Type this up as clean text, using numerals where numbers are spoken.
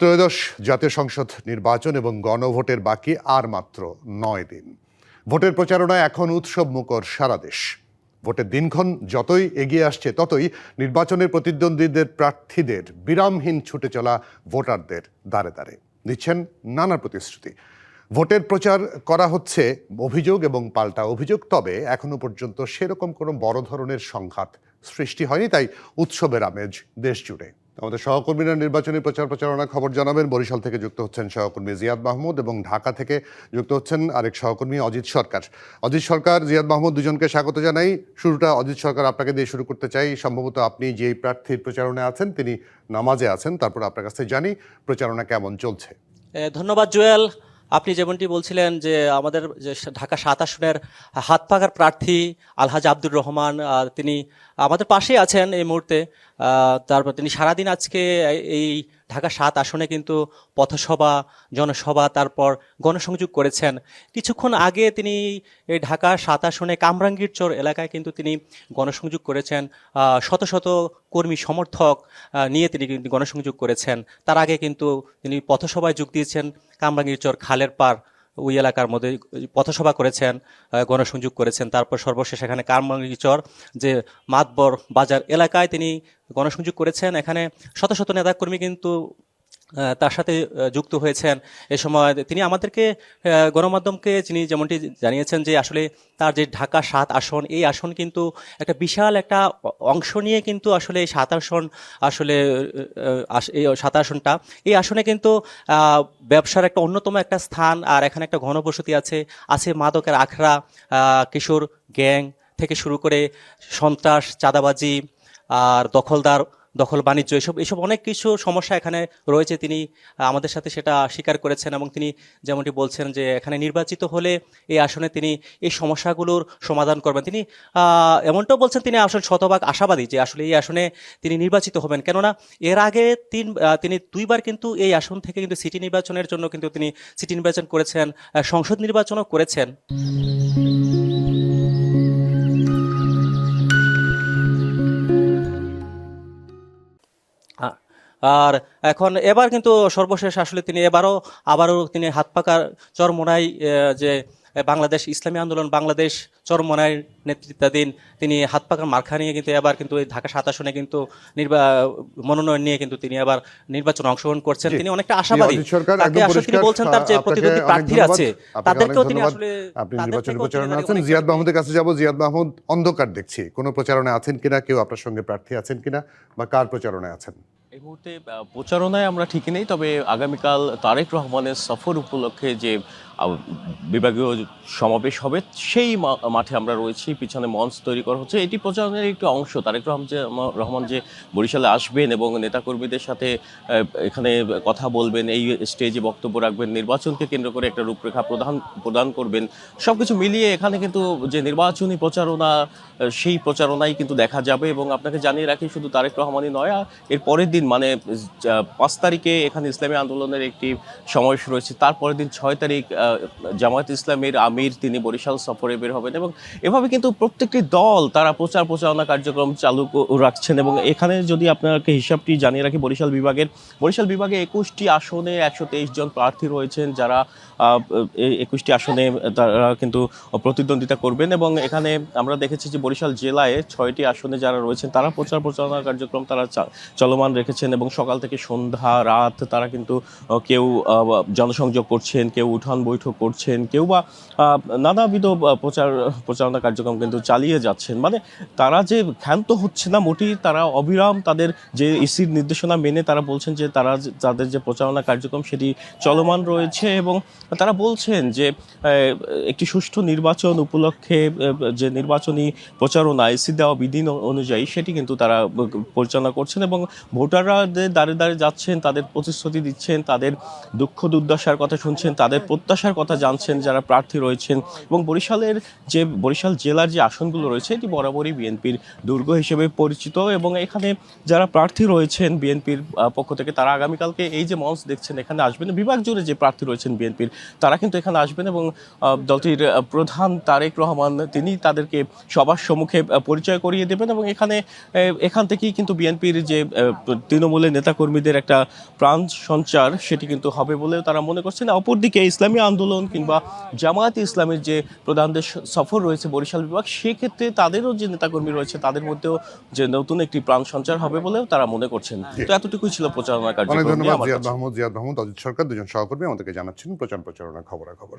ত্রয়োদশ জাতীয় সংসদ নির্বাচন এবং গণভোটের বাকি আর মাত্র ৯ দিন। ভোটের প্রচারণায় এখন উৎসব মুখর সারা দেশ। ভোটের দিনক্ষণ যতই এগিয়ে আসছে ততই নির্বাচনের প্রতিদ্বন্দ্বীদের প্রার্থীদের বিরামহীন ছুটে চলা ভোটারদের দ্বারে দ্বারে দিচ্ছেন নানা প্রতিশ্রুতি। ভোটের প্রচার করা হচ্ছে অভিযোগ এবং পাল্টা অভিযোগ, তবে এখনো পর্যন্ত সেরকম কোনো বড় ধরনের সংঘাত সৃষ্টি হয়নি, তাই উৎসবের আমেজ দেশ জুড়ে। আমাদের সহকর্মীরা নির্বাচনী প্রচারণা খবর জানাবেন। বরিশাল থেকে যুক্ত হচ্ছেন সহকর্মী জিয়াদ মাহমুদ এবং ঢাকা থেকে যুক্ত হচ্ছেন আরেক সহকর্মী অজিত সরকার। অজিত সরকার, জিয়াদ মাহমুদ, দুজনকে স্বাগত জানাই। শুরুটা অজিত সরকার আপনাকে দিয়ে শুরু করতে চাই। সম্ভবত আপনি যেই প্রার্থীর প্রচারণায় আছেন তিনি নামাজে আছেন, তারপর আপনার কাছ থেকে জানি প্রচারণা কেমন চলছে। ধন্যবাদ জুয়েল। আপনি যেমনটি বলছিলেন যে আমাদের যে ঢাকা ৭ আসনের হাত পাকার প্রার্থী আলহাজ আব্দুর রহমান, তিনি আমাদের পাশেই আছেন এই মুহূর্তে। তারপর তিনি সারাদিন আজকে এই ঢাকা ৭ আসনে কিন্তু পথসভা, জনসভা, তারপর গণসংযোগ করেছেন। কিছুক্ষণ আগে তিনি এই ঢাকা ৭ আসনে কামরাঙ্গীরচর এলাকায় কিন্তু তিনি গণসংযোগ করেছেন। শত শত কর্মী সমর্থক নিয়ে তিনি কিন্তু গণসংযোগ করেছেন। তার আগে কিন্তু তিনি পথসভায় যোগ দিয়েছেন কামরাঙ্গীরচর খালের পাড় ওই এলাকার মধ্যে পথসভা করেছেন, গণসংযোগ করেছেন। তারপর সর্বশেষ এখানে কামরাঙ্গীরচর যে মাতবর বাজার এলাকায় তিনি গণসংযোগ করেছেন। এখানে শত শত নেতাকর্মী কিন্তু তার সাথে যুক্ত হয়েছেন। এ সময় তিনি আমাদেরকে, গণমাধ্যমকে তিনি যেমনটি জানিয়েছেন যে আসলে তার যে ঢাকা ৭ আসন, এই আসন কিন্তু একটা বিশাল একটা অংশ নিয়ে কিন্তু আসলে এই ৭ আসন আসলে এই ৭ আসনটা, এই আসনে কিন্তু ব্যবসার একটা অন্যতম একটা স্থান। আর এখানে একটা ঘনবসতি আছে মাদকের আখড়া, কিশোর গ্যাং থেকে শুরু করে সন্ত্রাস, চাঁদাবাজি আর দখল বাণিজ্য, এসব অনেক কিছু সমস্যা এখানে রয়েছে। তিনি আমাদের সাথে সেটা স্বীকার করেছেন এবং তিনি যেমনটি বলছেন যে এখানে নির্বাচিত হলে এই আসনে তিনি এই সমস্যাগুলোর সমাধান করবেন। তিনি এমনটাও বলছেন তিনি আসলে শতভাগ আশাবাদী যে আসলে এই আসনে তিনি নির্বাচিত হবেন। কেননা এর আগে তিনি 2বার কিন্তু এই আসন থেকে কিন্তু সিটি নির্বাচনের জন্য কিন্তু তিনি সিটি নির্বাচন করেছেন, সংসদ নির্বাচনও করেছেন। আর এবার কিন্তু সর্বশেষ আসলে তিনি আবারও তিনি হাত পাকার চরমোনাই যে বাংলাদেশ ইসলামী আন্দোলন বাংলাদেশ চরমোনাই নেতৃত্বাধীন তিনি হাত পাকার মার্কা নিয়ে কিন্তু এবার কিন্তু এই ঢাকা ৭ আসনে কিন্তু মনোনয়ন নিয়ে কিন্তু তিনি আবার নির্বাচনে অংশগ্রহণ করছেন। তিনি অনেকটা আশাবাদী। তিনি বলছেন তার যে প্রতিদ্বন্দ্বী প্রার্থী আছে তাদেরকেও তিনি আসলে নির্বাচনী প্রচারণা আছেন। জিয়াদ মাহমুদের কাছে যাব। জিয়াদ মাহমুদ, অন্ধকার দেখছি, কোনো প্রচারণায় আছেন কিনা, কেউ আপনার সঙ্গে প্রার্থী আছেন কিনা, বা কার প্রচারণায় আছেন? এই মুহূর্তে প্রচারণায় আমরা ঠিকই নেই, তবে আগামীকাল তারেক রহমানের সফর উপলক্ষে যে বিভাগীয় সমাবেশ হবে সেই মাঠে আমরা রয়েছি। পিছনে মঞ্চ তৈরি করা হচ্ছে, এটি প্রচারণের একটি অংশ। তারেক রহমান যে বরিশালে আসবেন এবং নেতাকর্মীদের সাথে এখানে কথা বলবেন, এই স্টেজে বক্তব্য রাখবেন, নির্বাচনকে কেন্দ্র করে একটা রূপরেখা প্রদান করবেন, সবকিছু মিলিয়ে এখানে কিন্তু যে নির্বাচনী প্রচারণা, সেই প্রচারণাই কিন্তু দেখা যাবে। এবং আপনাকে জানিয়ে রাখি, শুধু তারেক রহমানই নয়, এর পরের দিন মানে 5 তারিখে এখানে ইসলামী আন্দোলনের একটি সমাবেশ রয়েছে। তারপরের দিন 6 তারিখ জামায়াত ইসলামের আমির তিনি বরিশাল সফরে বের হবেন। এবং এভাবে কিন্তু প্রত্যেকটি দল তারা প্রচারণা কার্যক্রম চালু রাখছেন। এবং এখানে যদি আপনাকে হিসাবটি জানিয়ে রাখি, বরিশাল বিভাগে 21টি আসনে 123 জন প্রার্থী রয়েছেন, যারা 21টি আসনে তারা কিন্তু প্রতিদ্বন্দ্বিতা করবেন। এবং এখানে আমরা দেখেছি যে বরিশাল জেলায় 6টি আসনে যারা রয়েছেন তারা প্রচারণা কার্যক্রম তারা চলমান রেখেছেন। এবং সকাল থেকে সন্ধ্যা রাত তারা কিন্তু কেউ জনসংযোগ করছেন, কেউ উঠান বৈঠক করছেন, কেউ বা নানাবিধ প্রচারণা কার্যক্রম কিন্তু চালিয়ে যাচ্ছেন। মানে তারা যে ক্ষান্ত হচ্ছে না মোটেই, তারা অবিরাম তাদের যে ইসির নির্দেশনা মেনে তারা বলছেন যে তাদের যে প্রচারণা কার্যক্রম সেটি চলমান রয়েছে। এবং তারা বলছেন যে একটি সুষ্ঠু নির্বাচন উপলক্ষে যে নির্বাচনী প্রচারণা ইসি দেওয়া বিধি অনুযায়ী সেটি কিন্তু তারা পরিচালনা করছেন। এবং ভোটাররা দাঁড়িয়ে যাচ্ছেন, তাদের প্রতিশ্রুতি দিচ্ছেন, তাদের দুঃখ দুর্দশার কথা শুনছেন, তাদের প্রত্যাশা ইচ্ছার কথা জানছেন যারা প্রার্থী রয়েছেন। এবং বরিশাল জেলার যে আসনগুলো রয়েছে এটি বরাবরই বিএনপির দুর্গ হিসেবে পরিচিত, এবং এখানে যারা প্রার্থী রয়েছেন বিএনপির পক্ষ থেকে তারা আগামীকালকে এই যে মঞ্চ দেখছেন এখানে আসবেন। বিভাগ জুড়ে যে প্রার্থী রয়েছেন বিএনপির তারা কিন্তু এখানে আসবেন, এবং দলটির প্রধান তারেক রহমান তিনি তাদেরকে সবার সম্মুখে পরিচয় করিয়ে দেবেন, এবং এখান থেকেই কিন্তু বিএনপির যে তৃণমূলের নেতাকর্মীদের একটা প্রাণ সঞ্চার সেটি কিন্তু হবে বলেও তারা মনে করছেন। অপরদিকে ইসলামী আন্দোলন কিংবা জামায়াতে ইসলামের যে প্রধানদের সফর রয়েছে বরিশাল বিভাগ, সেক্ষেত্রে তাদেরও যে নেতাকর্মী রয়েছে তাদের মধ্যেও যে নতুন একটি প্রাণ সঞ্চার হবে বলেও তারা মনে করছেন। তো এতটুকুই ছিল প্রচারণা অনেক কার্যক্রম নিয়ে ধন্যবাদ আমার জিয়াদ কাছে। মাহমুদ, অজিত সরকার দুজন সহকর্মী আমাদেরকে জানাচ্ছেন প্রচারণার খবরাখবর।